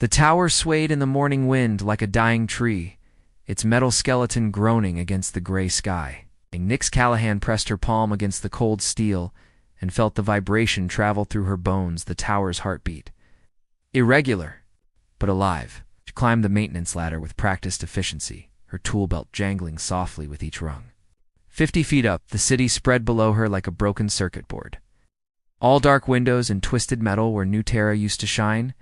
The tower swayed in the morning wind like a dying tree, its metal skeleton groaning against the gray sky. Nix Callahan pressed her palm against the cold steel and felt the vibration travel through her bones, the tower's heartbeat. Irregular, but alive. She climbed the maintenance ladder with practiced efficiency, her tool belt jangling softly with each rung. 50 feet up, the city spread below her like a broken circuit board. All dark windows and twisted metal where New Terra used to shine.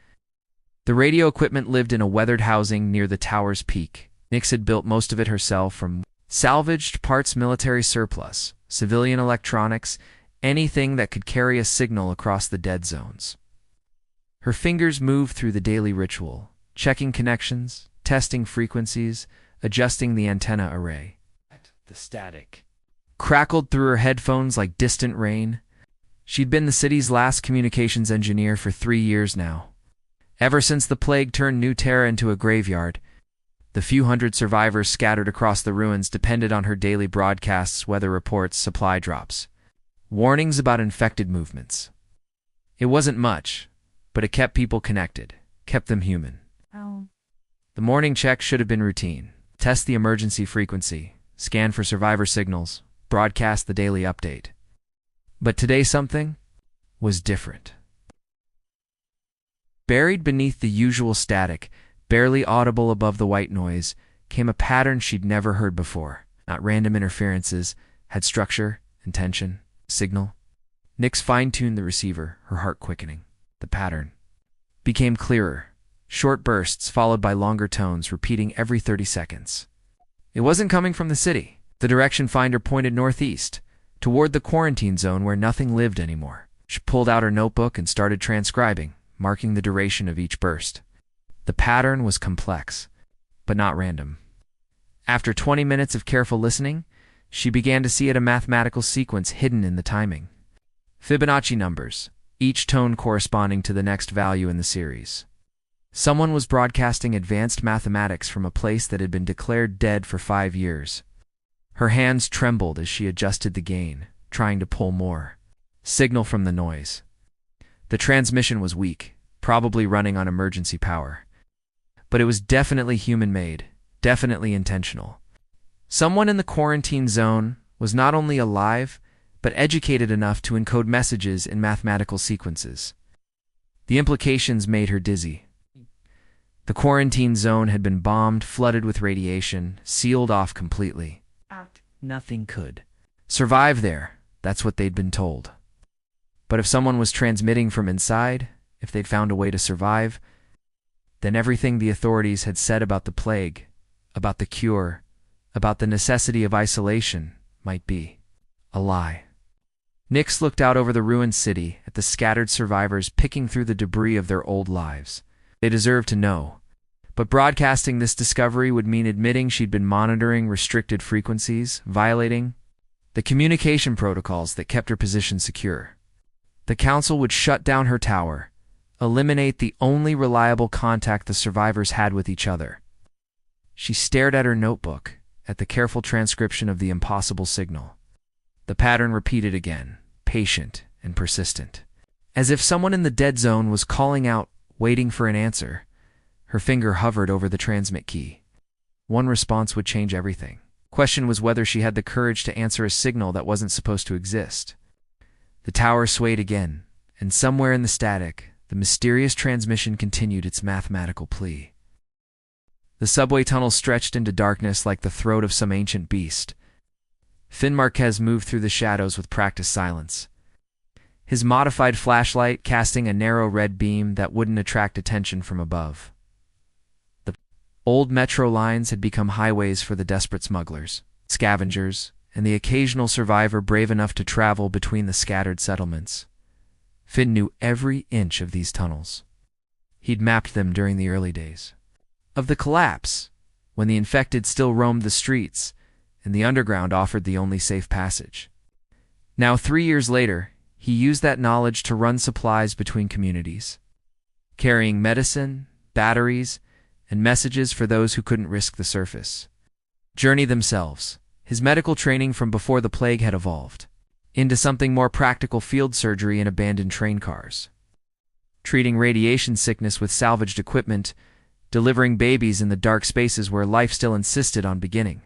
The radio equipment lived in a weathered housing near the tower's peak. Nix had built most of it herself from salvaged parts, military surplus, civilian electronics, anything that could carry a signal across the dead zones. Her fingers moved through the daily ritual, checking connections, testing frequencies, adjusting the antenna array. The static crackled through her headphones like distant rain. She'd been the city's last communications engineer for 3 years now. Ever since the plague turned New Terra into a graveyard, the few hundred survivors scattered across the ruins depended on her daily broadcasts, weather reports, supply drops, warnings about infected movements. It wasn't much, but it kept people connected, kept them human. Oh. The morning check should have been routine. Test the emergency frequency, scan for survivor signals, broadcast the daily update. But today something was different. Buried beneath the usual static, barely audible above the white noise, came a pattern she'd never heard before. Not random interferences, had structure, intention, signal. Nix fine-tuned the receiver, her heart quickening. The pattern became clearer, short bursts followed by longer tones repeating every 30 seconds. It wasn't coming from the city. The direction finder pointed northeast, toward the quarantine zone where nothing lived anymore. She pulled out her notebook and started transcribing, marking the duration of each burst. The pattern was complex, but not random. After 20 minutes of careful listening, she began to see a mathematical sequence hidden in the timing. Fibonacci numbers, each tone corresponding to the next value in the series. Someone was broadcasting advanced mathematics from a place that had been declared dead for 5 years. Her hands trembled as she adjusted the gain, trying to pull more signal from the noise. The transmission was weak, probably running on emergency power. But it was definitely human-made, definitely intentional. Someone in the quarantine zone was not only alive, but educated enough to encode messages in mathematical sequences. The implications made her dizzy. The quarantine zone had been bombed, flooded with radiation, sealed off completely. Nothing could survive there, that's what they'd been told. But if someone was transmitting from inside, if they'd found a way to survive, then everything the authorities had said about the plague, about the cure, about the necessity of isolation, might be a lie. Nix looked out over the ruined city at the scattered survivors picking through the debris of their old lives. They deserved to know. But broadcasting this discovery would mean admitting she'd been monitoring restricted frequencies, violating the communication protocols that kept her position secure. The council would shut down her tower, eliminate the only reliable contact the survivors had with each other. She stared at her notebook, at the careful transcription of the impossible signal. The pattern repeated again, patient and persistent. As if someone in the dead zone was calling out, waiting for an answer. Her finger hovered over the transmit key. One response would change everything. Question was whether she had the courage to answer a signal that wasn't supposed to exist. The tower swayed again, and somewhere in the static, the mysterious transmission continued its mathematical plea. The subway tunnel stretched into darkness like the throat of some ancient beast. Fin Marquez moved through the shadows with practiced silence. His modified flashlight casting a narrow red beam that wouldn't attract attention from above. The old metro lines had become highways for the desperate smugglers, scavengers, and the occasional survivor brave enough to travel between the scattered settlements. Finn knew every inch of these tunnels. He'd mapped them during the early days of the collapse, when the infected still roamed the streets, and the underground offered the only safe passage. Now, 3 years later, he used that knowledge to run supplies between communities, carrying medicine, batteries, and messages for those who couldn't risk the surface. Journey themselves. His medical training from before the plague had evolved into something more practical: field surgery in abandoned train cars. treating radiation sickness with salvaged equipment, delivering babies in the dark spaces where life still insisted on beginning.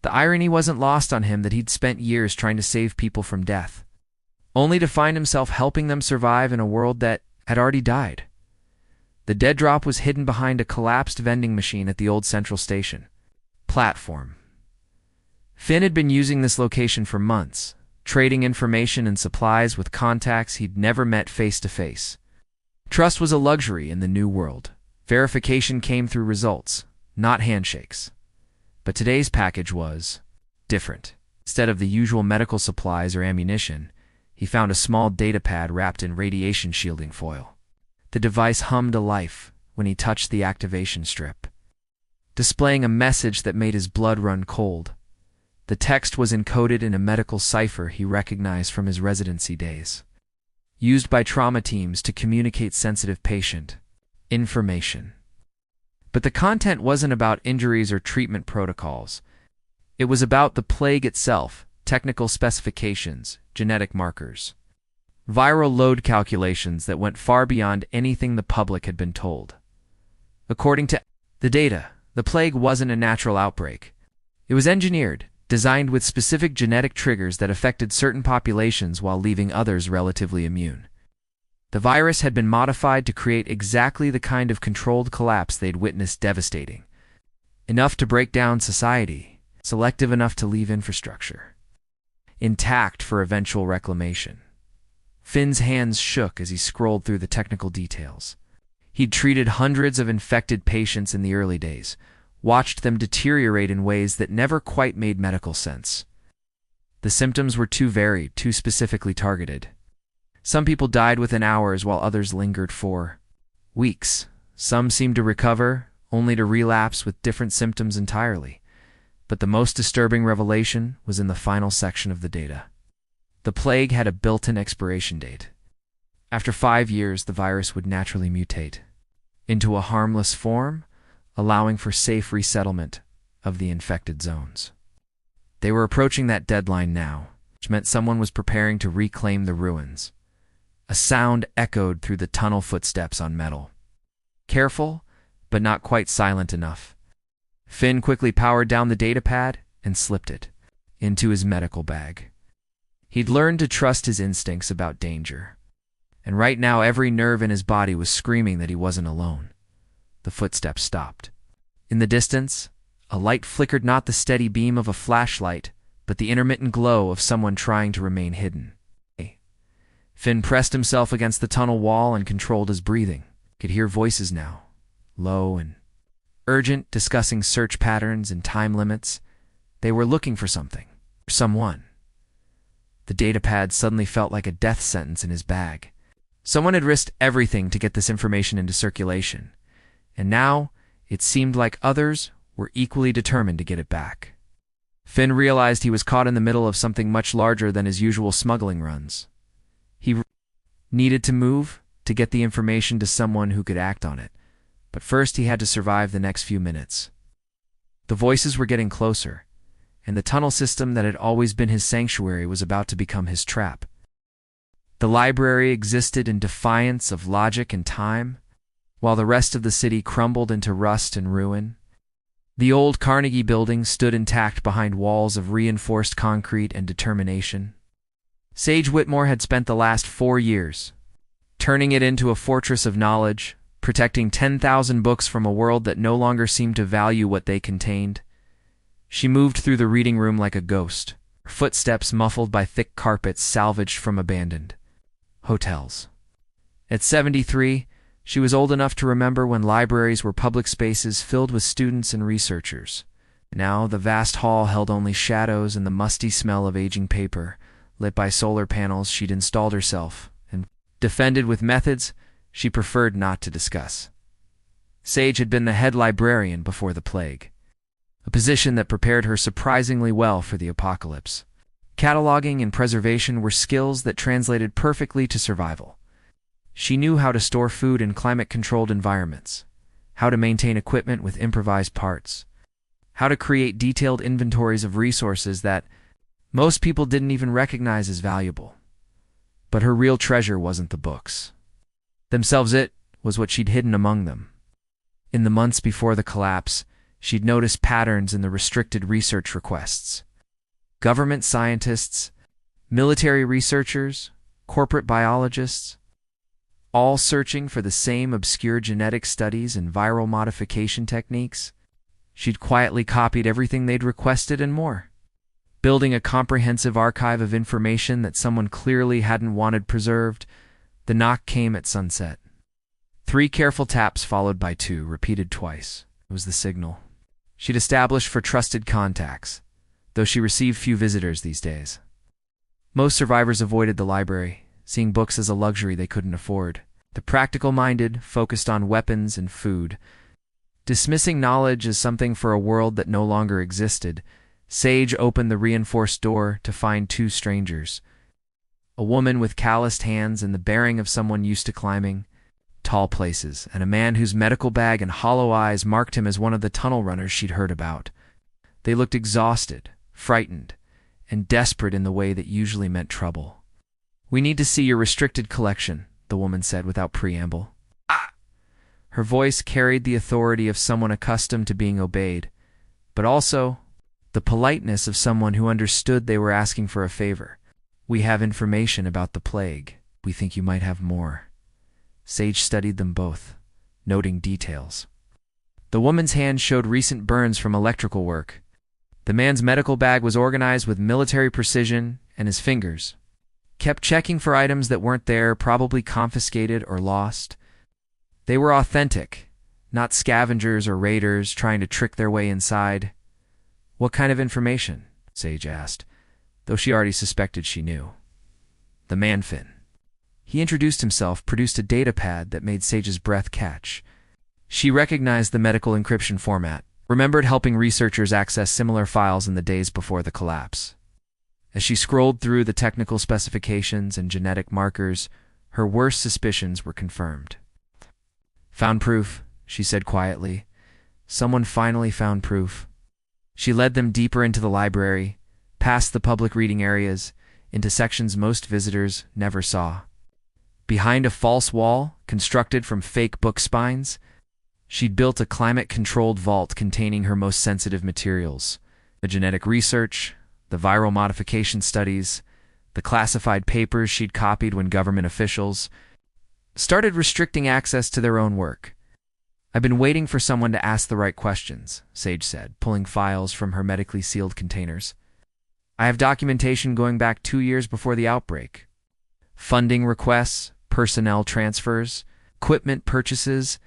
The irony wasn't lost on him that he'd spent years trying to save people from death, only to find himself helping them survive in a world that had already died. The dead drop was hidden behind a collapsed vending machine at the old central station platform. Finn had been using this location for months, trading information and supplies with contacts he'd never met face to face. Trust was a luxury in the new world. Verification came through results, not handshakes. But today's package was different. Instead of the usual medical supplies or ammunition, he found a small datapad wrapped in radiation shielding foil. The device hummed to life when he touched the activation strip, displaying a message that made his blood run cold. The text was encoded in a medical cipher he recognized from his residency days, used by trauma teams to communicate sensitive patient information. But the content wasn't about injuries or treatment protocols. It was about the plague itself, technical specifications, genetic markers, viral load calculations that went far beyond anything the public had been told. According to the data, the plague wasn't a natural outbreak. It was engineered, designed with specific genetic triggers that affected certain populations while leaving others relatively immune. The virus had been modified to create exactly the kind of controlled collapse they'd witnessed devastating. Enough to break down society, selective enough to leave infrastructure intact for eventual reclamation. Finn's hands shook as he scrolled through the technical details. He'd treated hundreds of infected patients in the early days, watched them deteriorate in ways that never quite made medical sense. The symptoms were too varied, too specifically targeted. Some people died within hours while others lingered for weeks. Some seemed to recover, only to relapse with different symptoms entirely. But the most disturbing revelation was in the final section of the data. The plague had a built-in expiration date. After 5 years, the virus would naturally mutate into a harmless form, allowing for safe resettlement of the infected zones. They were approaching that deadline now, which meant someone was preparing to reclaim the ruins. A sound echoed through the tunnel footsteps on metal. Careful, but not quite silent enough. Finn quickly powered down the datapad and slipped it into his medical bag. He'd learned to trust his instincts about danger, and right now every nerve in his body was screaming that he wasn't alone. The footsteps stopped. In the distance, a light flickered, not the steady beam of a flashlight, but the intermittent glow of someone trying to remain hidden. Finn pressed himself against the tunnel wall and controlled his breathing. He could hear voices now, low and urgent, discussing search patterns and time limits. They were looking for something, or someone. The datapad suddenly felt like a death sentence in his bag. Someone had risked everything to get this information into circulation, and now it seemed like others were equally determined to get it back. Finn realized he was caught in the middle of something much larger than his usual smuggling runs. He needed to move to get the information to someone who could act on it, but first he had to survive the next few minutes. The voices were getting closer, and the tunnel system that had always been his sanctuary was about to become his trap. The library existed in defiance of logic and time, while the rest of the city crumbled into rust and ruin. The old Carnegie building stood intact behind walls of reinforced concrete and determination. Sage Whitmore had spent the last 4 years turning it into a fortress of knowledge, protecting 10,000 books from a world that no longer seemed to value what they contained. She moved through the reading room like a ghost, her footsteps muffled by thick carpets salvaged from abandoned hotels. At 73, she was old enough to remember when libraries were public spaces filled with students and researchers. Now the vast hall held only shadows and the musty smell of aging paper, lit by solar panels she'd installed herself, and defended with methods she preferred not to discuss. Sage had been the head librarian before the plague, a position that prepared her surprisingly well for the apocalypse. Cataloging and preservation were skills that translated perfectly to survival. She knew how to store food in climate-controlled environments, how to maintain equipment with improvised parts, how to create detailed inventories of resources that most people didn't even recognize as valuable. But her real treasure wasn't the books. Themselves it was what she'd hidden among them. In the months before the collapse, she'd noticed patterns in the restricted research requests. Government scientists, military researchers, corporate biologists, all searching for the same obscure genetic studies and viral modification techniques. She'd quietly copied everything they'd requested and more, building a comprehensive archive of information that someone clearly hadn't wanted preserved. The knock came at sunset. 3 careful taps followed by 2, repeated twice. It was the signal she'd established for trusted contacts, though she received few visitors these days. Most survivors avoided the library, seeing books as a luxury they couldn't afford. The practical-minded focused on weapons and food. Dismissing knowledge as something for a world that no longer existed, Sage opened the reinforced door to find 2 strangers. A woman with calloused hands and the bearing of someone used to climbing tall places, and a man whose medical bag and hollow eyes marked him as one of the tunnel runners she'd heard about. They looked exhausted, frightened, and desperate in the way that usually meant trouble. "We need to see your restricted collection," the woman said without preamble. Her voice carried the authority of someone accustomed to being obeyed, but also the politeness of someone who understood they were asking for a favor. "We have information about the plague. We think you might have more." Sage studied them both, noting details. The woman's hand showed recent burns from electrical work. The man's medical bag was organized with military precision, and his fingers kept checking for items that weren't there, probably confiscated or lost. They were authentic, not scavengers or raiders trying to trick their way inside. "What kind of information?" Sage asked, though she already suspected she knew. The man Finn. He introduced himself, produced a data pad that made Sage's breath catch. She recognized the medical encryption format, remembered helping researchers access similar files in the days before the collapse. As she scrolled through the technical specifications and genetic markers, her worst suspicions were confirmed. "Found proof," she said quietly. "Someone finally found proof." She led them deeper into the library, past the public reading areas, into sections most visitors never saw. Behind a false wall, constructed from fake book spines, she'd built a climate-controlled vault containing her most sensitive materials: the genetic research, the viral modification studies, the classified papers she'd copied when government officials started restricting access to their own work. "I've been waiting for someone to ask the right questions," Sage said, pulling files from her medically sealed containers. "I have documentation going back 2 years before the outbreak. Funding requests, personnel transfers, equipment purchases,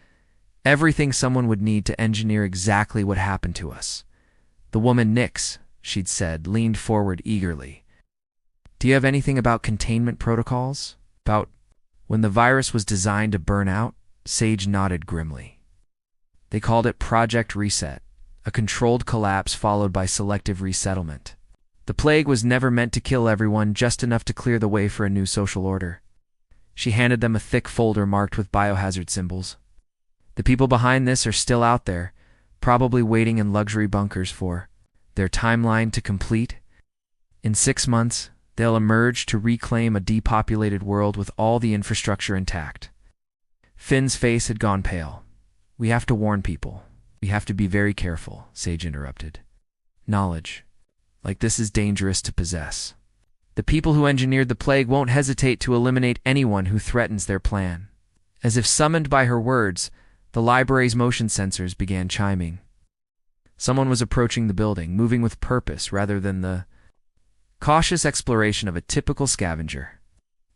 everything someone would need to engineer exactly what happened to us." The woman Nix, she'd said, leaned forward eagerly. "Do you have anything about containment protocols? About when the virus was designed to burn out?" Sage nodded grimly. "They called it Project Reset, a controlled collapse followed by selective resettlement. The plague was never meant to kill everyone, just enough to clear the way for a new social order." She handed them a thick folder marked with biohazard symbols. "The people behind this are still out there, probably waiting in luxury bunkers for their timeline to complete. In 6 months, they'll emerge to reclaim a depopulated world with all the infrastructure intact." Finn's face had gone pale. "We have to warn people. We have to be very careful," Sage interrupted. "Knowledge like this is dangerous to possess. The people who engineered the plague won't hesitate to eliminate anyone who threatens their plan." As if summoned by her words, the library's motion sensors began chiming. Someone was approaching the building, moving with purpose rather than the cautious exploration of a typical scavenger.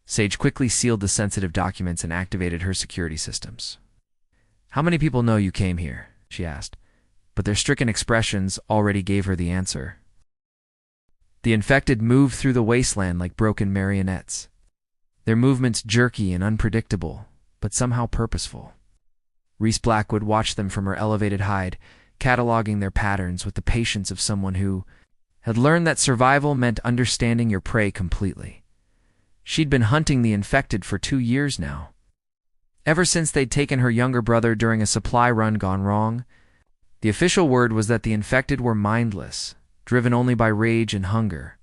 Sage quickly sealed the sensitive documents and activated her security systems. "How many people know you came here?" she asked, but their stricken expressions already gave her the answer. The infected moved through the wasteland like broken marionettes, their movements jerky and unpredictable, but somehow purposeful. Reese Blackwood watched them from her elevated hide, cataloging their patterns with the patience of someone who had learned that survival meant understanding your prey completely. She'd been hunting the infected for 2 years now. Ever since they'd taken her younger brother during a supply run gone wrong, the official word was that the infected were mindless, driven only by rage and hunger.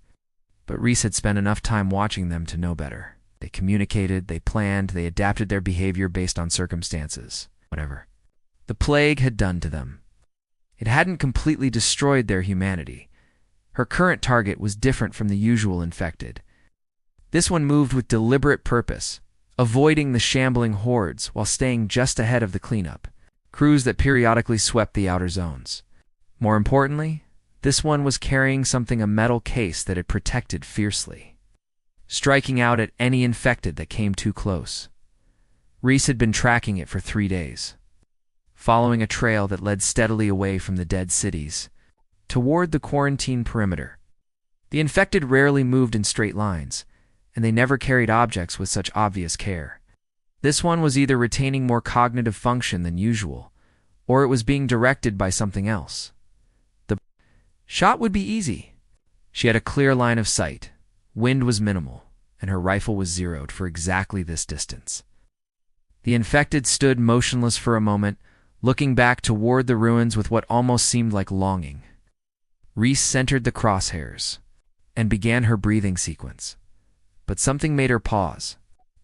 But Reese had spent enough time watching them to know better. They communicated, they planned, they adapted their behavior based on circumstances. Whatever the plague had done to them, it hadn't completely destroyed their humanity. Her current target was different from the usual infected. This one moved with deliberate purpose, avoiding the shambling hordes while staying just ahead of the cleanup crews that periodically swept the outer zones. More importantly, this one was carrying something, a metal case that it protected fiercely, striking out at any infected that came too close. Reese had been tracking it for 3 days, following a trail that led steadily away from the dead cities, toward the quarantine perimeter. The infected rarely moved in straight lines, and they never carried objects with such obvious care. This one was either retaining more cognitive function than usual, or it was being directed by something else. The shot would be easy. She had a clear line of sight, wind was minimal, and her rifle was zeroed for exactly this distance. The infected stood motionless for a moment, looking back toward the ruins with what almost seemed like longing. Reese centered the crosshairs and began her breathing sequence. But something made her pause.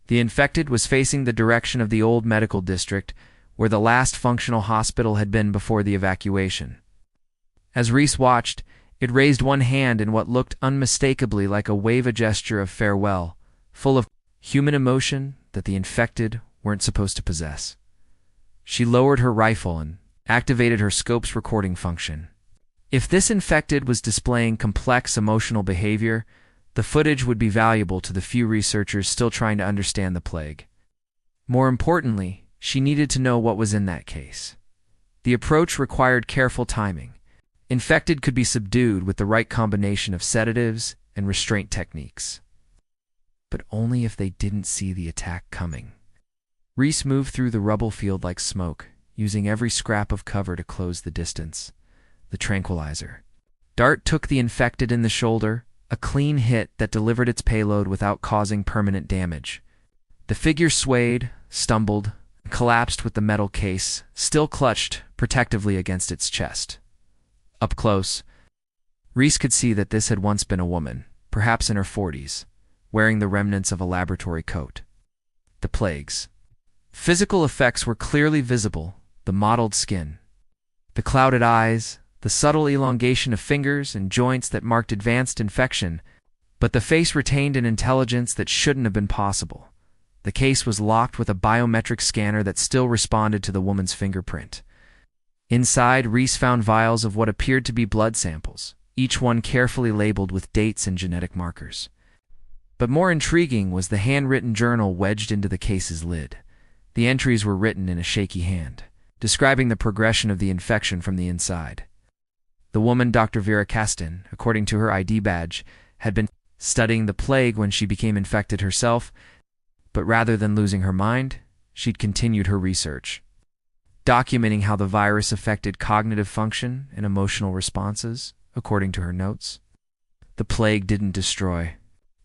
The infected was facing the direction of the old medical district, where the last functional hospital had been before the evacuation. As Reese watched, it raised one hand in what looked unmistakably like a gesture of farewell, full of human emotion that the infected weren't supposed to possess. She lowered her rifle and activated her scope's recording function. If this infected was displaying complex emotional behavior, the footage would be valuable to the few researchers still trying to understand the plague. More importantly, she needed to know what was in that case. The approach required careful timing. Infected could be subdued with the right combination of sedatives and restraint techniques, but only if they didn't see the attack coming. Reese moved through the rubble field like smoke, using every scrap of cover to close the distance. The tranquilizer dart took the infected in the shoulder, a clean hit that delivered its payload without causing permanent damage. The figure swayed, stumbled, collapsed with the metal case still clutched protectively against its chest. Up close, Reese could see that this had once been a woman, perhaps in her 40s, wearing the remnants of a laboratory coat. The plague's physical effects were clearly visible: the mottled skin, the clouded eyes, the subtle elongation of fingers and joints that marked advanced infection, but the face retained an intelligence that shouldn't have been possible. The case was locked with a biometric scanner that still responded to the woman's fingerprint. Inside, Reese found vials of what appeared to be blood samples, each one carefully labeled with dates and genetic markers. But more intriguing was the handwritten journal wedged into the case's lid. The entries were written in a shaky hand, describing the progression of the infection from the inside. The woman, Dr. Vera Caston, according to her ID badge, had been studying the plague when she became infected herself, but rather than losing her mind, she'd continued her research, documenting how the virus affected cognitive function and emotional responses, according to her notes. The plague didn't destroy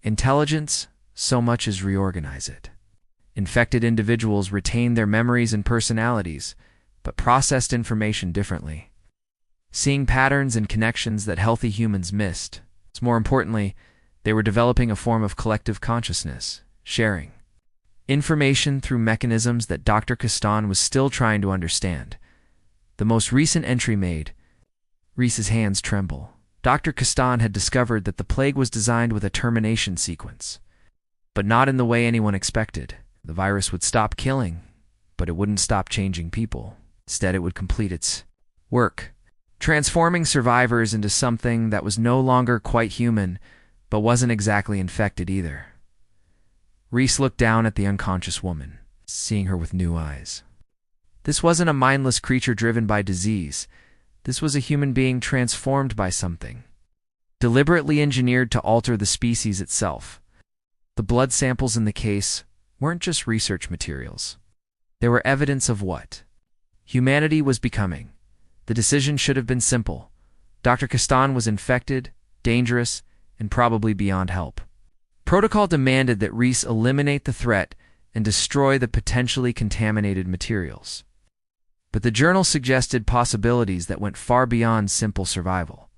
intelligence so much as reorganize it. Infected individuals retained their memories and personalities, but processed information differently, seeing patterns and connections that healthy humans missed. More importantly, they were developing a form of collective consciousness, sharing information through mechanisms that Dr. Caston was still trying to understand. The most recent entry made Reese's hands tremble. Dr. Caston had discovered that the plague was designed with a termination sequence, but not in the way anyone expected. The virus would stop killing, but it wouldn't stop changing people. Instead, it would complete its work, transforming survivors into something that was no longer quite human, but wasn't exactly infected either. Reese looked down at the unconscious woman, seeing her with new eyes. This wasn't a mindless creature driven by disease. This was a human being transformed by something, deliberately engineered to alter the species itself. The blood samples in the case weren't just research materials. They were evidence of what humanity was becoming. The decision should have been simple. Dr. Caston was infected, dangerous, and probably beyond help. Protocol demanded that Reese eliminate the threat and destroy the potentially contaminated materials. But the journal suggested possibilities that went far beyond simple survival.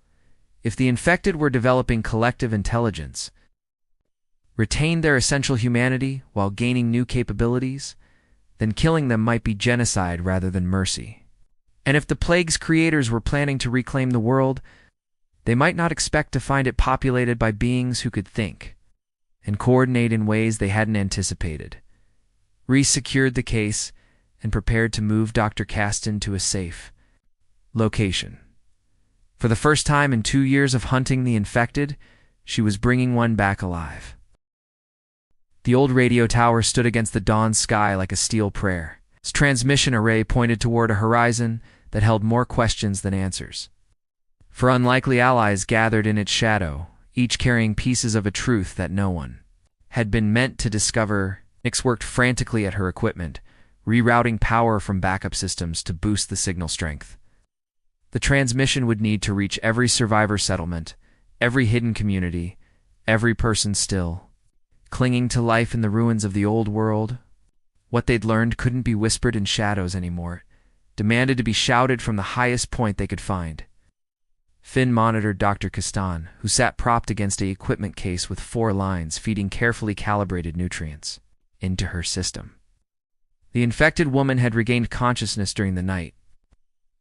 If the infected were developing collective intelligence, retain their essential humanity while gaining new capabilities, then killing them might be genocide rather than mercy. And if the plague's creators were planning to reclaim the world, they might not expect to find it populated by beings who could think and coordinate in ways they hadn't anticipated. Reese secured the case and prepared to move Dr. Caston to a safe location. For the first time in 2 years of hunting the infected, she was bringing one back alive. The old radio tower stood against the dawn sky like a steel prayer. Its transmission array pointed toward a horizon that held more questions than answers. For unlikely allies gathered in its shadow, each carrying pieces of a truth that no one had been meant to discover. Nix worked frantically at her equipment, rerouting power from backup systems to boost the signal strength. The transmission would need to reach every survivor settlement, every hidden community, every person still clinging to life in the ruins of the old world. What they'd learned couldn't be whispered in shadows anymore, demanded to be shouted from the highest point they could find. Finn monitored Dr. Caston, who sat propped against a equipment case with 4 lines feeding carefully calibrated nutrients into her system. The infected woman had regained consciousness during the night,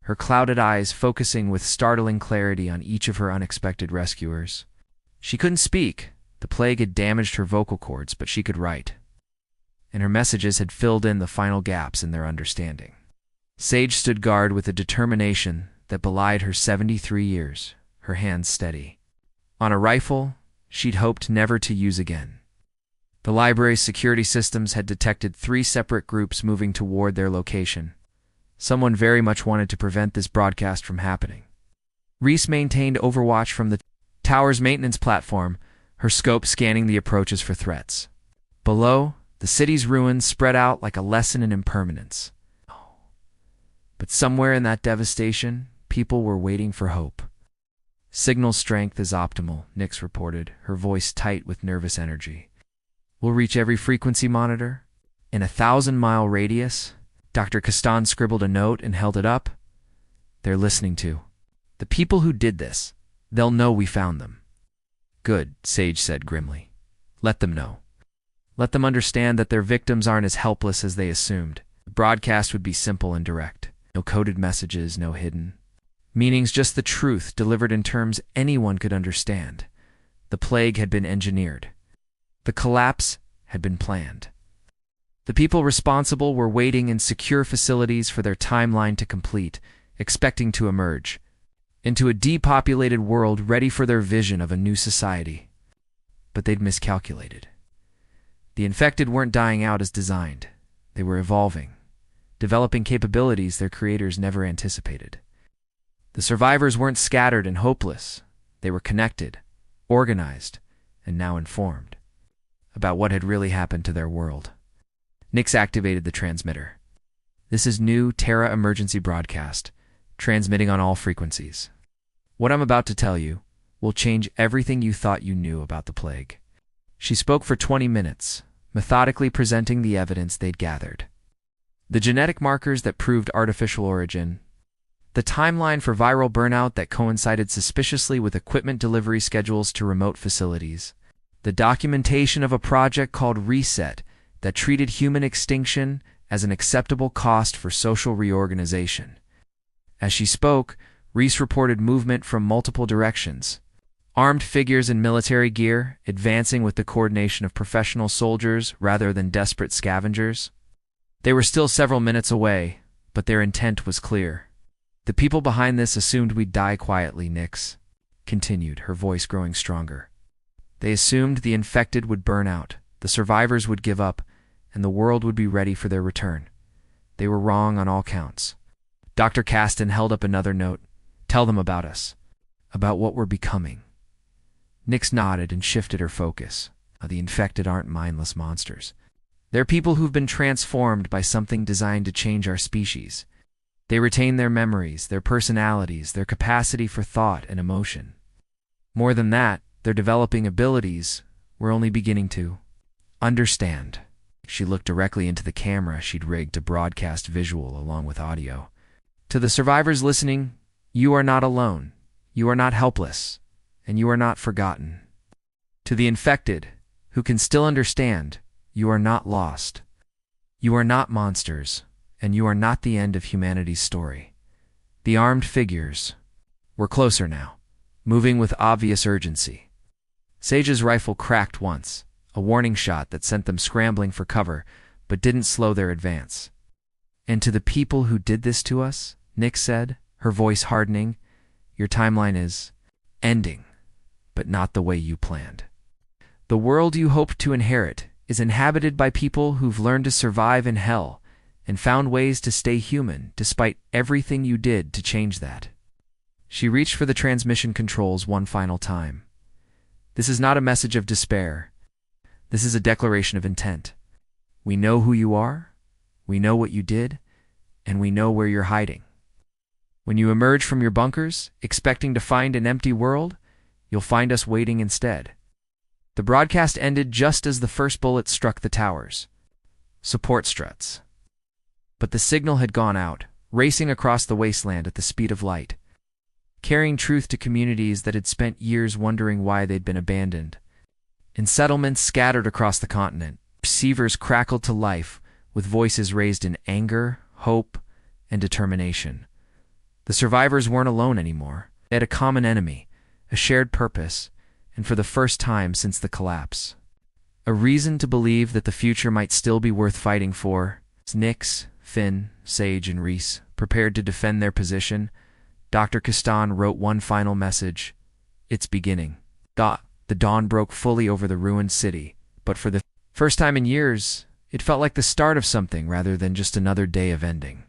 her clouded eyes focusing with startling clarity on each of her unexpected rescuers. She couldn't speak. The plague had damaged her vocal cords, but she could write, and her messages had filled in the final gaps in their understanding. Sage stood guard with a determination that belied her 73 years, her hands steady on a rifle she'd hoped never to use again. The library's security systems had detected 3 separate groups moving toward their location. Someone very much wanted to prevent this broadcast from happening. Reese maintained overwatch from the tower's maintenance platform, her scope scanning the approaches for threats. Below, the city's ruins spread out like a lesson in impermanence. But somewhere in that devastation, people were waiting for hope. Signal strength is optimal, Nix reported, her voice tight with nervous energy. We'll reach every frequency monitor. In a 1,000-mile radius. Dr. Caston scribbled a note and held it up. They're listening to the people who did this. They'll know we found them. Good, Sage said grimly. Let them know. Let them understand that their victims aren't as helpless as they assumed. The broadcast would be simple and direct. No coded messages, no hidden meanings, just the truth delivered in terms anyone could understand. The plague had been engineered. The collapse had been planned. The people responsible were waiting in secure facilities for their timeline to complete, expecting to emerge into a depopulated world ready for their vision of a new society. But they'd miscalculated. The infected weren't dying out as designed. They were evolving, developing capabilities their creators never anticipated. The survivors weren't scattered and hopeless. They were connected, organized, and now informed about what had really happened to their world. Nix activated the transmitter. This is new Terra emergency broadcast, transmitting on all frequencies. What I'm about to tell you will change everything you thought you knew about the plague. She spoke for 20 minutes, methodically presenting the evidence they'd gathered. The genetic markers that proved artificial origin, the timeline for viral burnout that coincided suspiciously with equipment delivery schedules to remote facilities, the documentation of a project called Reset that treated human extinction as an acceptable cost for social reorganization. As she spoke, Reese reported movement from multiple directions. Armed figures in military gear, advancing with the coordination of professional soldiers rather than desperate scavengers. They were still several minutes away, but their intent was clear. The people behind this assumed we'd die quietly, Nix continued, her voice growing stronger. They assumed the infected would burn out, the survivors would give up, and the world would be ready for their return. They were wrong on all counts. Dr. Caston held up another note. Tell them about us, about what we're becoming. Nix nodded and shifted her focus. The infected aren't mindless monsters. They're people who've been transformed by something designed to change our species. They retain their memories, their personalities, their capacity for thought and emotion. More than that, they're developing abilities we're only beginning to understand. She looked directly into the camera she'd rigged to broadcast visual along with audio. To the survivors listening, you are not alone. You are not helpless. And you are not forgotten. To the infected, who can still understand, you are not lost. You are not monsters, and you are not the end of humanity's story. The armed figures were closer now, moving with obvious urgency. Sage's rifle cracked once, a warning shot that sent them scrambling for cover, but didn't slow their advance. And to the people who did this to us, Nick said, her voice hardening, your timeline is ending, but not the way you planned. The world you hope to inherit is inhabited by people who've learned to survive in hell and found ways to stay human despite everything you did to change that. She reached for the transmission controls one final time. This is not a message of despair. This is a declaration of intent. We know who you are, we know what you did, and we know where you're hiding. When you emerge from your bunkers, expecting to find an empty world, you'll find us waiting instead. The broadcast ended just as the first bullet struck the towers. Support struts. But the signal had gone out, racing across the wasteland at the speed of light, carrying truth to communities that had spent years wondering why they'd been abandoned. In settlements scattered across the continent, receivers crackled to life with voices raised in anger, hope, and determination. The survivors weren't alone anymore. They had a common enemy, a shared purpose, and for the first time since the collapse, a reason to believe that the future might still be worth fighting for. Nix, Finn, Sage, and Reese prepared to defend their position. Dr. Castan wrote one final message. It's beginning. The dawn broke fully over the ruined city, but for the first time in years, it felt like the start of something rather than just another day of ending.